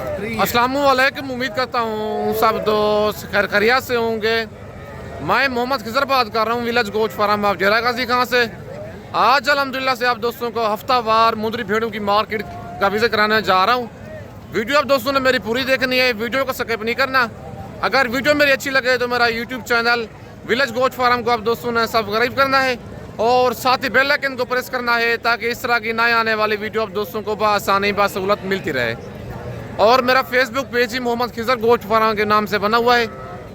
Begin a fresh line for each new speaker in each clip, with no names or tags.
अस्सलाम वालेकुम। उम्मीद करता हूँ सब दोस्त खैरियत से होंगे। मैं मोहम्मद खिजर बात कर रहा हूँ विलेज गोश्त फार्म ऑफ डेरा गाजी खां से। आज अल्हम्दुलिल्लाह से आप दोस्तों को हफ्तावार मुंदरी भेड़ों की मार्केट का विजिट कराने जा रहा हूँ। वीडियो आप दोस्तों ने मेरी पूरी देखनी है, वीडियो को स्किप नहीं करना। अगर वीडियो मेरी अच्छी लगे तो मेरा यूट्यूब चैनल विलेज गोश्त फार्म को आप दोस्तों ने सब्सक्राइब करना है और साथ ही बेल आइकन को प्रेस करना है ताकि इस तरह की नए आने वाली वीडियो आप दोस्तों को बआसानी बासहूलत मिलती रहे। और मेरा फेसबुक पेज ही मोहम्मद खिजर गोश्त फार्म के नाम से बना हुआ है।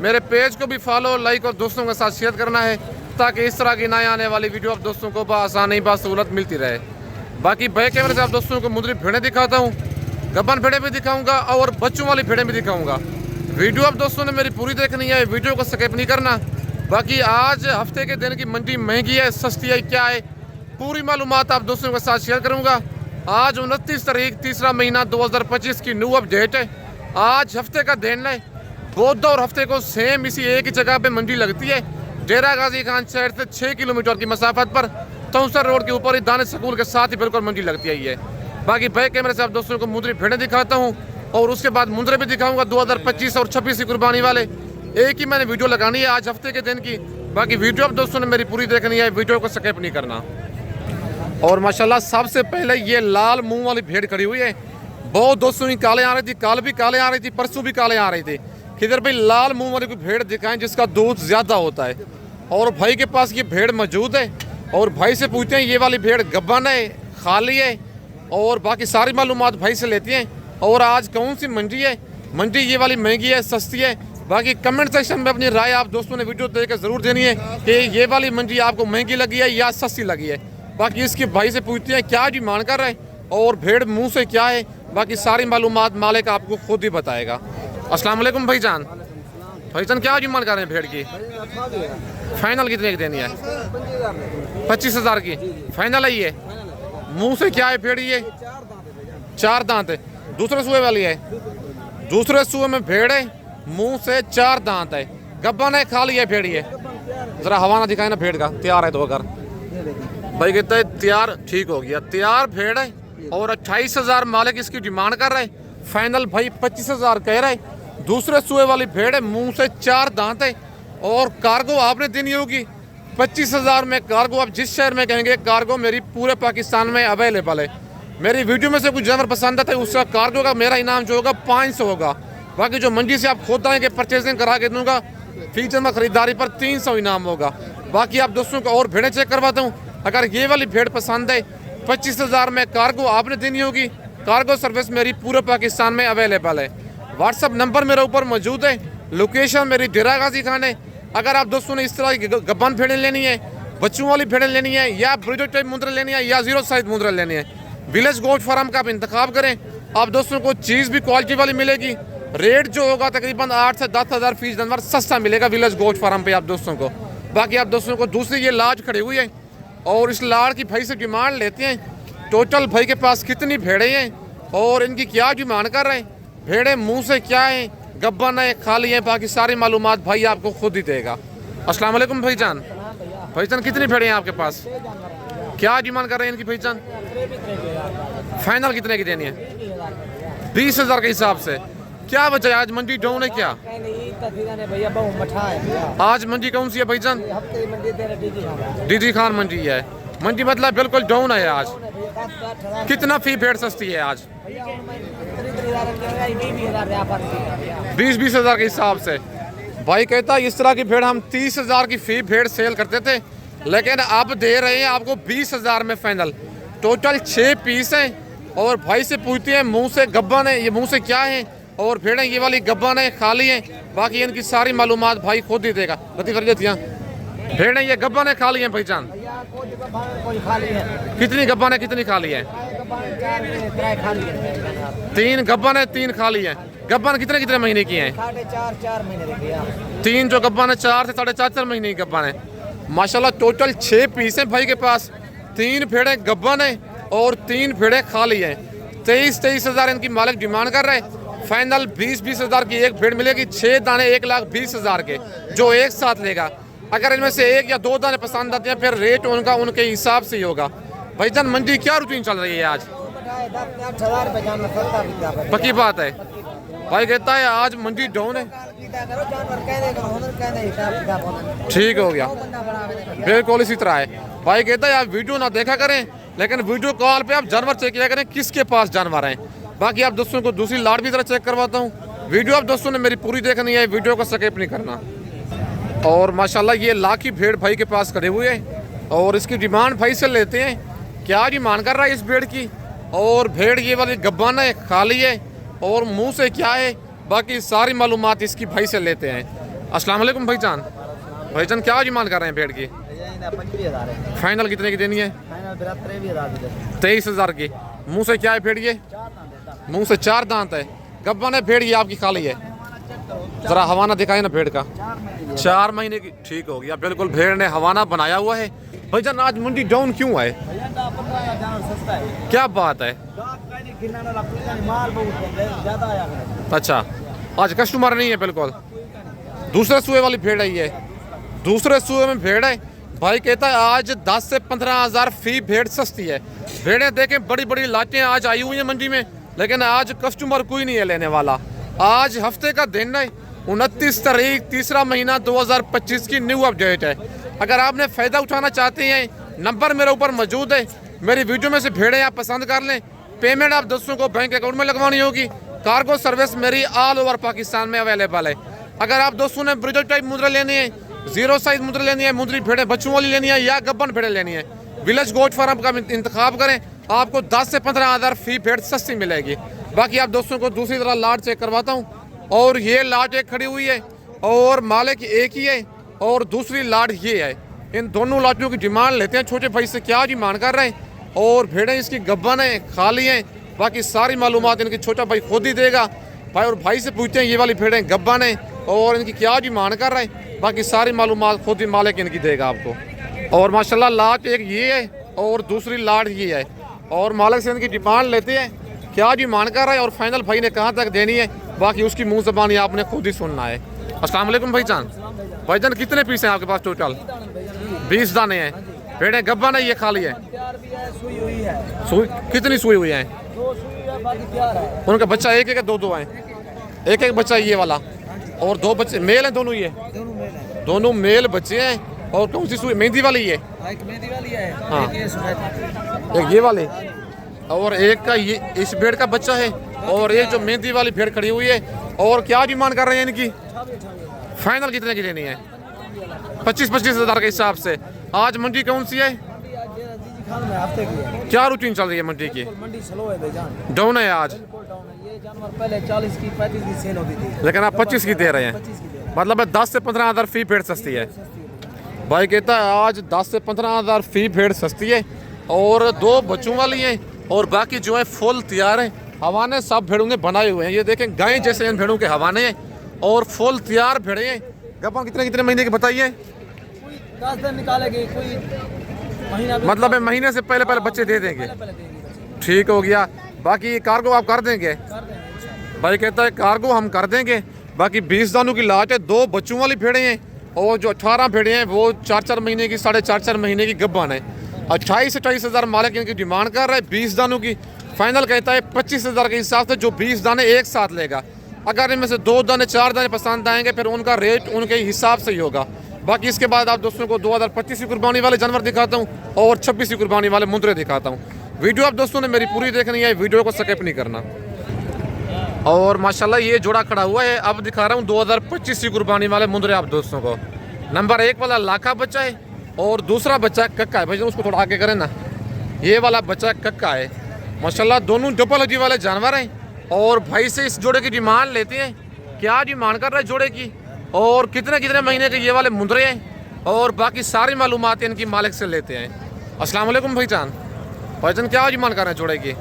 मेरे पेज को भी फॉलो, लाइक और दोस्तों के साथ शेयर करना है ताकि इस तरह की नए आने वाली वीडियो आप दोस्तों को बआसानी बासहूलत मिलती रहे। बाकी बैक कैमरे से आप दोस्तों को मुंदरी भेड़ें दिखाता हूँ, गब्बन भेड़ें भी दिखाऊंगा और बच्चों वाली भेड़ें भी दिखाऊंगा। वीडियो आप दोस्तों ने मेरी पूरी देखनी है, वीडियो को स्किप नहीं करना। बाकी आज हफ्ते के दिन की मंडी महंगी है सस्ती है क्या है, पूरी मालूमात आप दोस्तों के साथ शेयर करूँगा। आज 29 तारीख तीसरा महीना 2025 की न्यू अपडेट है। आज हफ्ते का दिन है, बुध और हफ्ते को सेम इसी एक ही जगह पे मंडी लगती है। डेरा गाजी खान शहर से 6 किलोमीटर की मसाफत पर तौसर रोड के ऊपर ही दानिश स्कूल के साथ ही बिल्कुल मंडी लगती है ये। बाकी बैक कैमरे से आप दोस्तों को मुंदरी भेड़ें दिखाता हूँ और उसके बाद मुंदरे भी दिखाऊंगा 2025 और 26 की कुर्बानी वाले। एक ही मैंने वीडियो लगानी है आज हफ्ते के दिन की। बाकी वीडियो आप दोस्तों ने मेरी पूरी देखनी है, वीडियो को स्किप नहीं करना। और माशाल्लाह सबसे पहले ये लाल मुंह वाली भेड़ खड़ी हुई है। बहुत दोस्तों ही काले आ रही थी, काल भी काले आ रही थी, परसों भी काले आ रही थी। किधर भाई लाल मुंह वाली कोई भेड़ दिखाएं जिसका दूध ज़्यादा होता है। और भाई के पास ये भेड़ मौजूद है और भाई से पूछते हैं ये वाली भेड़ गब्बन है, खाली है और बाकी सारी मालूमात भाई से लेती हैं। और आज कौन सी मंडी है, मंडी ये वाली महंगी है सस्ती है। बाकी कमेंट सेक्शन में अपनी राय आप दोस्तों ने वीडियो देख कर ज़रूर देनी है कि ये वाली मंडी आपको महंगी लगी है या सस्ती लगी है। बाकी इसके भाई से पूछते हैं क्या डिमांड कर रहे हैं और भेड़ मुंह से क्या है। बाकी सारी मालूमात मालिक आपको खुद ही बताएगा। अस्सलाम वालेकुम भाईजान। भाईजान क्या डिमांड कर रहे हैं भेड़ की? फाइनल कितने की देनी है? 25,000 की फाइनल है ये। मुंह से क्या है भेड़? ये 4 दांत है। दूसरे सूए वाली है, दूसरे सूए में भेड़ है, मुंह से 4 दांत है, गब्बन है, खाली है भेड़। ये जरा हवाना दिखाए ना भेड़ का, तैयार है तो अगर भाई कहते हैं तैयार, ठीक हो गया, तैयार भेड़ है। और 28,000 मालिक इसकी डिमांड कर रहे, फाइनल भाई 25,000 कह रहे। दूसरे सूए वाली भेड़ है, मुंह से 4 दांत है और कार्गो आपने देनी होगी 25,000 में। कार्गो आप जिस शहर में कहेंगे कार्गो मेरी पूरे पाकिस्तान में अवेलेबल है। मेरी वीडियो में से कुछ जानवर पसंद आता है उसका कार्गो का मेरा इनाम जो होगा 500 होगा। बाकी जो मंडी से आप खुद आएंगे परचेजिंग करा के दूंगा, फीचर में खरीदारी पर 300 इनाम होगा। बाकी आप दोस्तों को और भेड़ें चेक करवाता हूँ। अगर ये वाली भेड़ पसंद है 25,000 में कार्गो आपने देनी होगी। कार्गो सर्विस मेरी पूरे पाकिस्तान में अवेलेबल है। व्हाट्सअप नंबर मेरे ऊपर मौजूद है, लोकेशन मेरी डेरा गाजी खान है। अगर आप दोस्तों ने इस तरह की गब्बन भेड़ें लेनी है, बच्चों वाली भेड़ें लेनी है या ब्रीडर टाइप मुंदरे लेनी है या 0 साइज मुंदरे लेनी है, विलेज गोश्त फार्म का आप इंतखाब करें। आप दोस्तों को चीज़ भी क्वालिटी वाली मिलेगी। रेट जो होगा तकरीबन 8 से 10,000 फीस जानवर सस्ता मिलेगा विलेज गोश्त फार्म पे आप दोस्तों को। बाकी आप दोस्तों को दूसरी ये लाज खड़ी हुई है और इस लाड़ की भाई से डिमांड लेते हैं। टोटल भाई के पास कितनी भेड़ें हैं और इनकी क्या डिमांड कर रहे हैं, भेड़ें मुंह से क्या है, गब्बन है, खाली है, बाकी सारी मालूमात भाई आपको खुद ही देगा। अस्सलाम वालेकुम भाईजान। भाईजान कितनी भेड़ें हैं आपके पास? क्या डिमांड कर रहे हैं इनकी भाईजान? फाइनल कितने की देनी है? 20,000 के हिसाब से। क्या वजह है आज मंडी डाउन है क्या? आज मंडी कौन सी है भाईजान? डीडी खान मंडी है। मंडी मतलब बिल्कुल डाउन है आज। कितना फी भेड़ सस्ती है आज? 20,000 के हिसाब से। भाई कहता इस तरह की भेड़ हम 30,000 की फी भेड़ सेल करते थे, लेकिन अब दे रहे हैं आपको 20,000 में फाइनल। टोटल 6 पीस हैं और भाई से पूछते हैं मुंह से गब्बन है, ये मुंह से क्या है और भेड़ें ये वाली गब्बन है, खाली है। बाकी इनकी सारी मालूमात भाई खुद ही देगा। गति कर देती हैं भेड़ें ये गब्बन है, खाली है भाईजान? कितनी गब्बन है, कितनी खाली है? 3 गब्बन है, 3 खाली है। गब्बन कितने कितने महीने की हैं?
4.5 महीने।
3 जो गब्बन है 4 से 4.5 महीने की गब्बन है। माशाल्लाह टोटल 6 पीस हैं भाई के पास। 3 भेड़ें गब्बन है और 3 भेड़ें खाली हैं। 23,000 इनकी मालिक डिमांड कर रहे हैं। फाइनल 20,000 की एक भेड़ मिलेगी, 6 दाने 1,20,000 के जो एक साथ लेगा। अगर इनमें से 1 या 2 दाने पसंद आते हैं फिर रेट उनका उनके हिसाब से ही होगा। भाईजान मंडी क्या रूटीन चल रही है आज?
8,000 रुपये जाना पड़ता है।
पक्की बात है। भाई कहता है आज मंडी डाउन है।
करो जानवर कह देगा हुनर कह दे हिसाब किताब होना
ठीक हो गया,
बंदा बना दे
बिल्कुल इसी तरह है। भाई कहता है आप वीडियो ना देखा करें, लेकिन वीडियो कॉल पे आप जानवर चेक किया करें किसके पास जानवर हैं। बाकी आप दोस्तों को दूसरी लाट भी जरा चेक करवाता हूँ। वीडियो आप दोस्तों ने मेरी पूरी देखनी है, वीडियो को स्किप नहीं करना। और माशाल्लाह ये लाखी भेड़ भाई के पास खड़े हुए हैं और इसकी डिमांड भाई से लेते हैं। क्या डिमांड कर रहा है इस भेड़ की, और भेड़ ये वाली गब्बान है, खाली है और मुंह से क्या है, बाकी सारी मालूमात इसकी भाई से लेते हैं। अस्सलाम वालेकुम भाईजान। भाईजान क्या डिमांड कर रहे हैं भेड़ की?
25,000 है
फाइनल कितने की देनी है?
फाइनल 23,000
23,000 की। मुंह से क्या है भेड़ ये? मुंह से 4 दांत है, गब्बान है भेड़ ये आपकी खाली है। जरा हवाना दिखाए ना भेड़ का, 4 महीने की। ठीक हो गया, बिल्कुल भेड़ ने हवाना बनाया हुआ है। भाईजान आज मंडी डाउन क्यों है? क्या बात है? अच्छा, आज कस्टमर नहीं है बिल्कुल। दूसरे सूए वाली भेड़ है ये, दूसरे सूए में भेड़ है। भाई कहता है आज 10 से 15,000 फी भेड़ सस्ती है। भेड़ें देखें बड़ी बड़ी लाटें आज आई हुई हैं मंडी में, लेकिन आज कस्टमर कोई नहीं है लेने वाला। आज हफ्ते का दिन है 29 तारीख 3रा महीना 2025 की न्यू अपडेट है। अगर आपने फ़ायदा उठाना चाहते हैं, नंबर मेरे ऊपर मौजूद है। मेरी वीडियो में से भेड़ें आप पसंद कर लें। पेमेंट आप दोस्तों को बैंक अकाउंट में लगवानी होगी। कार्गो सर्विस मेरी ऑल ओवर पाकिस्तान में अवेलेबल है। अगर आप दोस्तों ने ब्रिजल टाइप मुद्रा लेनी है, 0 साइज मुद्रा लेनी है, मुद्री भेड़ें बच्चों वाली लेनी है या गब्बन भेड़ें लेनी है, विलेज गोट फार्म का इंतखाब करें। आपको 10 से 15,000 फी भेड़ सस्ती मिलेगी। बाकी आप दोस्तों को दूसरी तरह लाट चेक करवाता हूँ। और ये लाट एक खड़ी हुई है और मालिक एक ही है और दूसरी लाट ये है। इन दोनों लाटों की डिमांड लेते हैं छोटे भाई से, क्या डिमांड कर रहे हैं। और भेड़ें इसकी गब्बन है, खाली हैं। बाकी सारी मालूमात इनकी छोटा भाई खुद ही देगा। भाई और भाई से पूछते हैं ये वाली भेड़ें गब्बन है और इनकी क्या डिमांड कर रहे हैं। बाकी सारी मालूमात खुद ही मालिक इनकी देगा आपको। और माशाल्लाह लाट एक ये है और दूसरी लाट ये है। और मालिक से इनकी डिमांड लेते हैं, क्या डिमांड कर रहा है और फाइनल भाई ने कहाँ तक देनी है, बाकी उसकी मुंह ज़बानी आपने खुद ही सुनना है। अस्सलाम वालेकुम भाईजान। भाईजान कितने पीस हैं आपके पास टोटल? 20 दाने हैं। भेड़ें गब्बन है, ये खाली है। सुई कितनी सुई हुई है? उनका बच्चा एक एक 2-2 है। एक एक बच्चा ये वाला और 2 बच्चे मेल हैं दोनों। ये दोनों मेल बच्चे हैं। और कौन सी सुई? मेहंदी वाली ये? हाँ, एक ये वाले और एक का ये इस भेड़ का बच्चा है और एक जो मेहंदी वाली भेड़ खड़ी हुई है। और क्या डिमांड कर रहे हैं इनकी? फाइनल कितने की लेनी है? 25-25 हज़ार के हिसाब से। आज मंडी कौन सी है? क्या रूटीन चल रही है मंडी की? डाउन है आज,
पहले 40 की 35 की सेल होती थी,
लेकिन आप 25 की दे रहे हैं। मतलब 10 से 15,000 फी भेड़ सस्ती है। भाई कहता है आज 10 से 15,000 फी भेड़ सस्ती है और 2 बच्चों वाली हैं और बाकी जो है फुल तैयार है। हवाने सब भेड़ों ने बनाए हुए हैं, ये देखें गाय जैसे इन भेड़ों के हवाने हैं और फुल तैयार भेड़े हैं। गब्बन कितने महीने के बताइए?
10 दिन निकालेगी, कोई महीना,
मतलब महीने से पहले बच्चे दे देंगे। ठीक हो गया। बाकी कार्गो आप कर देंगे? भाई कहता है कार्गो हम कर देंगे। बाकी 20 दानों की लाट है, 2 बच्चों वाली भेड़ें हैं और जो 18 भेड़ें हैं वो 4-4 महीने की, 4.5 महीने की गब्बन है। 28-28 हज़ार मालिक इनकी डिमांड कर रहा है 20 दानों की। फाइनल कहता है 25 हज़ार के हिसाब से जो 20 दाने एक साथ लेगा। अगर इनमें से 2 दाने 4 दाने पसंद आएंगे फिर उनका रेट उनके हिसाब से ही होगा। बाकी इसके बाद आप दोस्तों को 2025 की कुर्बानी वाले जानवर दिखाता हूँ और 26 की कुर्बानी वाले मुंदरे दिखाता हूँ। वीडियो आप दोस्तों ने मेरी पूरी देखनी है, वीडियो को स्किप नहीं करना। और माशाल्लाह ये जोड़ा खड़ा हुआ है। अब दिखा रहा हूँ 2025 की कुर्बानी वाले मुंदरे आप दोस्तों को। नंबर 1 वाला लाखा बच्चा है और दूसरा बच्चा कक्का है। भाई उसको थोड़ा आगे करें ना, ये वाला बच्चा कक्का है। माशाल्लाह दोनों डबल हड्डी वाले जानवर हैं। और भाई से इस जोड़े की डिमांड लेते हैं, क्या डिमांड कर रहे हैं जोड़े की और कितने महीने के ये वाले मुंदरे हैं और बाकी सारी मालूमात इनकी मालिक से लेते हैं। अस्सलाम वालेकुम भाईजान। भाईजान क्या डिमांड कर रहे हैं जोड़े की?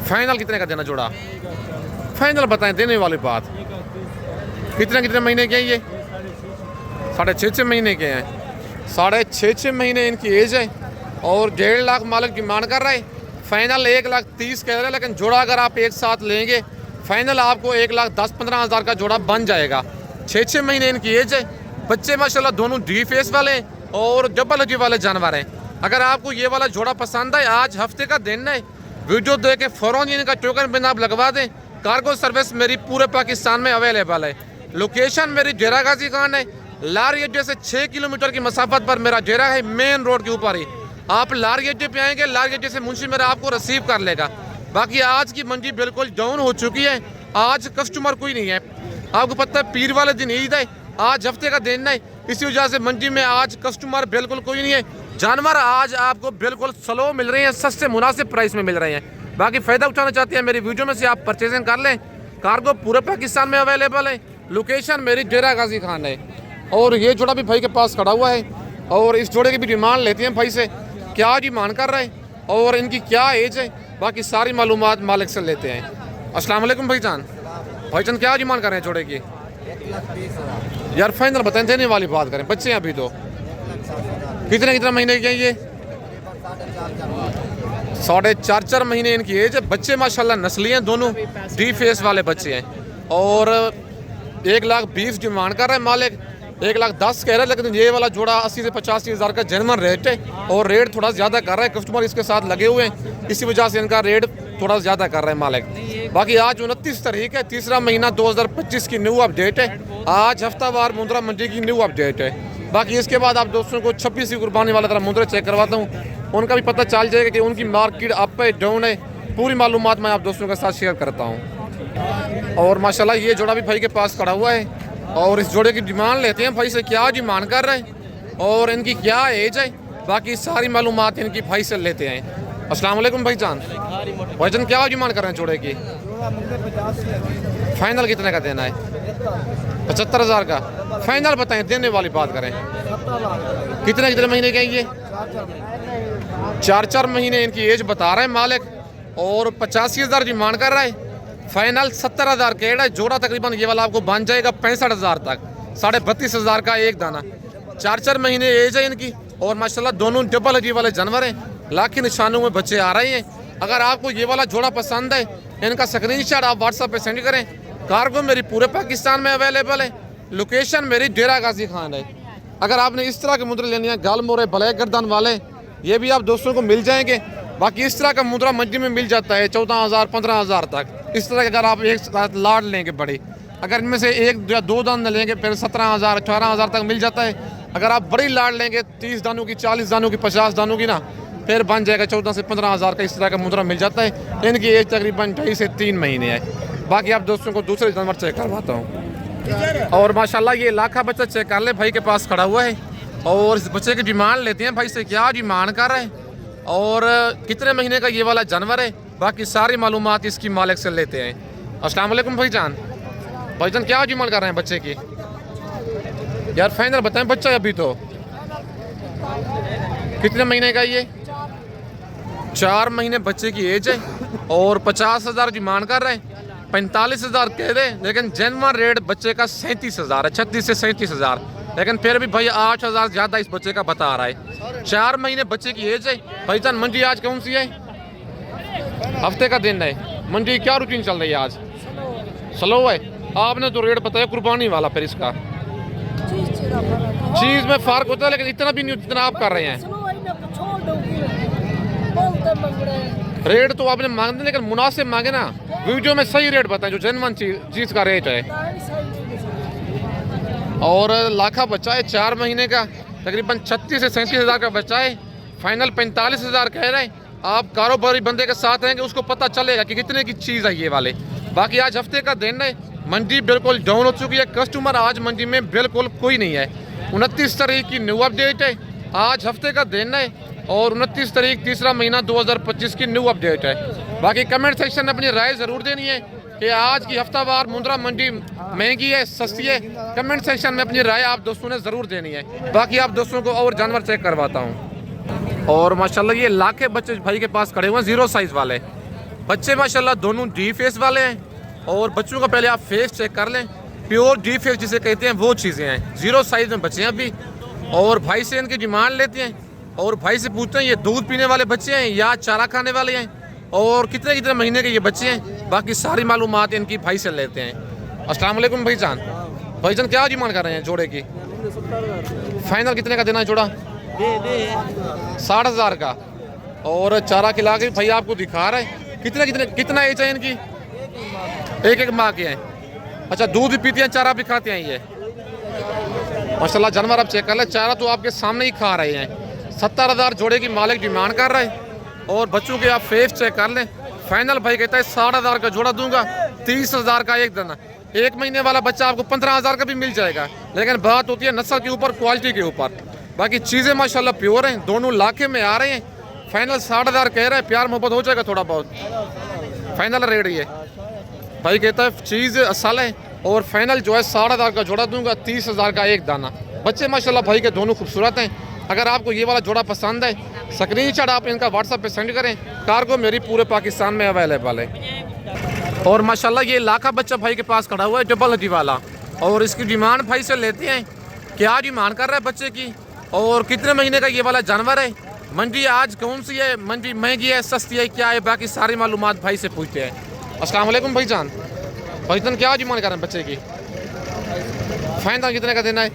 फाइनल कितने का देना जोड़ा? फाइनल बताएं, देने वाली बात। कितने महीने के हैं ये? 6.5 महीने के हैं। 6.5 महीने इनकी एज है और 1.5 लाख मालिक डिमांड कर रहा है। फाइनल 1,30,000 कह रहे हैं, लेकिन जोड़ा अगर आप एक साथ लेंगे फाइनल आपको 1,10,15 हज़ार का जोड़ा बन जाएगा। 6 महीने इनकी एज है। बच्चे माशाल्लाह दोनों डी फेस वाले और डबल हड्डी वाले जानवर हैं। अगर आपको ये वाला जोड़ा पसंद है, आज हफ्ते का दिन है, वीडियो देख के फ़ौरन इनका टोकन बिन आप लगवा दें। कार्गो सर्विस मेरी पूरे पाकिस्तान में अवेलेबल है। लोकेशन मेरी डेरा गाजी खान है। लारी अड्डे से 6 किलोमीटर की मसाफत पर मेरा डेरा है, मेन रोड के ऊपर ही। आप लारी अड्डे पे आएंगे, लारी अड्डे से मुंशी मेरा आपको रिसीव कर लेगा। बाकी आज की मंडी बिल्कुल डाउन हो चुकी है, आज कस्टमर कोई नहीं है। आपको पता है पीर वाले दिन ईद है, आज हफ्ते का दिन है, इसी वजह से मंडी में आज कस्टमर बिल्कुल कोई नहीं है। जानवर आज आपको बिल्कुल स्लो मिल रहे हैं, सस्ते मुनासिब प्राइस में मिल रहे हैं। बाकी फ़ायदा उठाना चाहते हैं मेरी वीडियो में से आप परचेजिंग कर लें। कार्गो पूरे पाकिस्तान में अवेलेबल है। लोकेशन मेरी डेरा गाजी खान है। और ये जोड़ा भी भाई के पास खड़ा हुआ है और इस जोड़े की भी डिमांड लेते हैं भाई से, क्या डिमांड कर रहे हैं और इनकी क्या एज है, बाकी सारी मालूमात मालिक से लेते हैं। अस्सलाम वालेकुम भाईजान। भाईजान क्या डिमांड कर रहे हैं जोड़े की?
1,20,000
यार फाइनल बताएं, देने वाली बात करें। बच्चे हैं अभी तो, कितने महीने के हैं ये? 4.5 महीने इनकी एज है। बच्चे माशाल्लाह नस्ली हैं, दोनों डी फेस वाले बच्चे हैं। और 1,20,000 डिमांड कर रहे हैं मालिक, 1,10,000 कह रहे हैं। लेकिन ये वाला जोड़ा 80 से 85 हज़ार का जेन्युइन रेट है और रेट थोड़ा ज़्यादा कर रहा है। कस्टमर इसके साथ लगे हुए हैं, इसी वजह से इनका रेट थोड़ा ज़्यादा कर रहे हैं मालिक। बाकी आज 29 तारीख है, तीसरा महीना 2025 की न्यू अपडेट है। आज हफ्तावार मुंद्रा मंडी की न्यू अपडेट है। बाकी इसके बाद आप दोस्तों को 26 की कुर्बानी वाला तरह मुंद्रे चेक करवाता हूँ, उनका भी पता चल जाएगा कि उनकी मार्केट अप है डाउन है। पूरी मालूमात मैं आप दोस्तों के साथ शेयर करता हूँ। और माशाल्लाह ये जोड़ा भी भाई के पास खड़ा हुआ है और इस जोड़े की डिमांड लेते हैं भाई से, क्या डिमांड कर रहे हैं और इनकी क्या एज है, बाकी सारी मालूमात इनकी भाई से लेते हैं। अस्सलाम वालेकुम भाईजान। भाईजान क्या डिमांड कर रहे हैं जोड़े की? फाइनल कितने का देना है? 75,000 का फाइनल बताएं, देने वाली बात करें। कितने महीने के हैं ये? 4 महीने इनकी एज बता रहे हैं मालिक और 85,000 डिमांड कर रहा है। फाइनल 70,000 केड़ा है। जोड़ा तकरीबन ये वाला आपको बन जाएगा 65,000 तक, 32,500 का एक दाना। 4 महीने एज है इनकी और माशाल्लाह दोनों डबल हड्डी वाले जानवर हैं। लाख के निशानों में बच्चे आ रहे हैं। अगर आपको ये वाला जोड़ा पसंद है, इनका स्क्रीनशॉट आप व्हाट्सएप पे सेंड करें। कार्गो मेरी पूरे पाकिस्तान में अवेलेबल है। लोकेशन मेरी डेरा गाजी खान है। अगर आपने इस तरह के मुद्रे लेने हैं, गाल मोरे ब्लैक गर्दन वाले, ये भी आप दोस्तों को मिल जाएंगे। बाकी इस तरह का मुद्रा मंडी में मिल जाता है 14,000 15,000 तक। इस तरह के अगर आप एक साथ लाड लेंगे बड़े, अगर इनमें से 1 या 2 दान लेंगे फिर 17,000 18,000 तक मिल जाता है। अगर आप बड़ी लाड लेंगे 30 दानों की, 40 दानों की, 50 दानों की ना, फिर बन जाएगा 14 से 15,000 का। इस तरह का मुद्रा मिल जाता है। इनकी एज तकरीबन 2.5 से 3 महीने है। बाकी आप दोस्तों को दूसरे जानवर चेक करवाता हूँ। और माशाल्लाह ये लाखा बच्चा चेक कर ले, भाई के पास खड़ा हुआ है और इस बच्चे की डिमांड लेते हैं भाई से, क्या डिमांड कर रहे हैं और कितने महीने का ये वाला जानवर है। बाकी सारी मालूमात इसकी मालिक से लेते हैं। अस्सलाम वालेकुम भाईजान। भाईजान क्या डिमांड कर रहे हैं बच्चे की? यार फाइनल बताएं, बच्चा अभी तो कितने महीने का ये? 4 महीने बच्चे की एज है और 50,000 डिमांड कर रहे हैं। 45,000 कह दे, लेकिन जेन्युइन रेट बच्चे का 37,000 है, 36 से 37,000। लेकिन फिर भी भाई 8,000 ज़्यादा इस बच्चे का बता रहा है। 4 महीने बच्चे की एज है। भाईजान मंडी आज कौन सी है? हफ्ते का दिन है। मंडी क्या रूटीन चल रही है आज? स्लो है। आपने तो रेट बताया कुर्बानी वाला, फिर इसका चीज़ में फ़र्क होता है, लेकिन इतना भी नहीं जितना आप कर रहे हैं। रेट तो आपने मांगते, लेकिन मुनासिब मांगे ना। वीडियो में सही रेट बताएं, जो जेन्युइन चीज़ का रेट है। और लाखा बच्चा है 4 महीने का, तकरीबन 36 से 37,000 का बच्चा है। फाइनल 45,000 कह रहे हैं। आप कारोबारी बंदे के साथ रहेंगे, उसको पता चलेगा कि कितने की चीज़ है ये वाले। बाकी आज हफ्ते का दिन है, मंडी बिल्कुल डाउन हो चुकी है। कस्टमर आज मंडी में बिल्कुल कोई नहीं है। 29 तारीख की न्यू अपडेट है। आज हफ्ते का दिन है और 29 तारीख तीसरा महीना 2025 की न्यू अपडेट है। बाकी कमेंट सेक्शन में अपनी राय ज़रूर देनी है कि आज की हफ्तावार मुंद्रा मंडी महंगी है सस्ती है। कमेंट सेक्शन में अपनी राय आप दोस्तों ने ज़रूर देनी है। बाकी आप दोस्तों को और जानवर चेक करवाता हूँ। और माशाल्लाह ये लाखे बच्चे भाई के पास खड़े हुए हैं, 0 साइज़ वाले बच्चे। माशाल्लाह दोनों डी फेस वाले हैं। और बच्चों का पहले आप फेस चेक कर लें, प्योर डी फेस जिसे कहते हैं वो चीज़ें हैं। 0 साइज़ में बच्चे हैं अभी। और भाई से इनकी डिमांड लेते हैं और भाई से पूछते हैं ये दूध पीने वाले बच्चे हैं या चारा खाने वाले हैं और कितने महीने के ये बच्चे हैं। बाकी सारी मालूमात इनकी भाई से लेते हैं। अस्सलाम वालेकुम भाईजान। भाईजान क्या डिमांड कर रहे हैं जोड़े की? फाइनल कितने का देना है जोड़ा? 60,000 का। और चारा खिला के भाई आपको दिखा रहा है। कितना एज है इनकी? एक एक माह के हैं। अच्छा, दूध भी पीती हैं, चारा भी खाते हैं ये माशाल्लाह। जानवर आप चेक कर ले, चारा तो आपके सामने ही खा रहे हैं। 70,000 जोड़े की मालिक डिमांड कर रहे हैं। और बच्चों के आप फेस चेक कर लें, फाइनल भाई कहता है 60,000 का जोड़ा दूंगा, 30,000 का एक दाना। 1 महीने वाला बच्चा आपको 15,000 का भी मिल जाएगा, लेकिन बात होती है नस्ल के ऊपर, क्वालिटी के ऊपर। बाकी चीज़ें माशाल्लाह प्योर हैं, दोनों लाखे में आ रहे हैं। फाइनल 60,000 कह रहे हैं, प्यार मोहब्बत हो जाएगा थोड़ा बहुत। फाइनल रेट ये भाई कहता है चीज़ असल है। और फाइनल जो है 60,000 का जोड़ा दूंगा, 30,000 का एक दाना। बच्चे माशाल्लाह भाई के दोनों खूबसूरत हैं। अगर आपको ये वाला जोड़ा पसंद है, स्क्रीनशॉट आप इनका व्हाट्सएप पे सेंड करें। कार्गो मेरी पूरे पाकिस्तान में अवेलेबल है। और माशाल्लाह ये लाखा बच्चा भाई के पास खड़ा हुआ है, डबल हड्डी वाला। और इसकी डिमांड भाई से लेते हैं, क्या डिमांड कर रहा है बच्चे की और कितने महीने का ये वाला जानवर है। मंडी आज कौन सी है, मंडी महंगी है, सस्ती है, क्या है, बाकी सारी मालूमात भाई से पूछते हैं। अस्सलाम वालेकुम भाईजान। भाईजान क्या डिमांड कर रहे हैं बच्चे की? फाइनल कितने का देना है?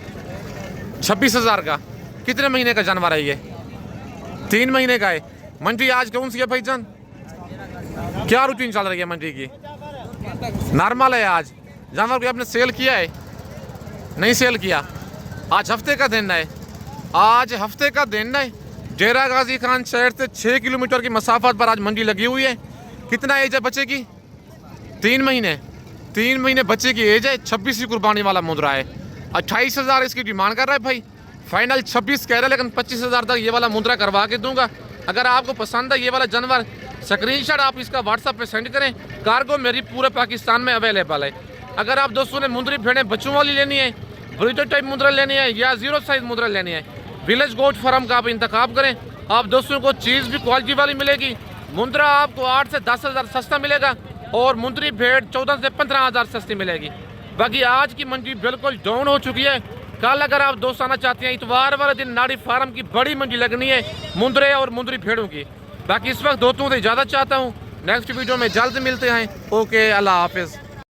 26,000 का। कितने महीने का जानवर है ये? 3 महीने का है। मंडी आज कौन सी है भाईजान? क्या रूटीन चल रही है मंडी की? नॉर्मल है आज। जानवर को आपने सेल किया है? नहीं सेल किया। आज हफ्ते का दिन है, आज हफ्ते का दिन है। डेरा गाजी खान शहर से 6 किलोमीटर की मसाफत पर आज मंडी लगी हुई है। कितना एज है बच्चे की? 3 महीने। 3 महीने बच्चे की एज है। 26 की कुर्बानी वाला मुद्रा है। 28,000 इसकी डिमांड कर रहा है भाई। फाइनल 26 कह रहा है, लेकिन 25,000 तक ये वाला मुद्रा करवा के दूंगा। अगर आपको पसंद है ये वाला जानवर, स्क्रीनशॉट आप इसका व्हाट्सएप पे सेंड करें। कार्गो मेरी पूरे पाकिस्तान में अवेलेबल है। अगर आप दोस्तों ने मुंदरी भेड़ें बच्चों वाली लेनी है, ब्रीडर टाइप मुद्रा लेनी है या 0 साइज मुद्रा लेनी है, विलेज गोट फार्म का आप इंतखाब करें। आप दोस्तों को चीज़ भी क्वालिटी वाली मिलेगी। मुंद्रा आपको 8 से 10,000 सस्ता मिलेगा और मुंदरी भेड़ 14 से 15,000 सस्ती मिलेगी। बाकी आज की मंडी बिल्कुल डाउन हो चुकी है। कल अगर आप दोस्त आना चाहते हैं, इतवार वाले दिन नाड़ी फार्म की बड़ी मंडी लगनी है मुंदरे और मुंदरी भेड़ों की। बाकी इस वक्त दोस्तों से इजाज़त चाहता हूँ। नेक्स्ट वीडियो में जल्द मिलते हैं। ओके, अल्लाह हाफिज़।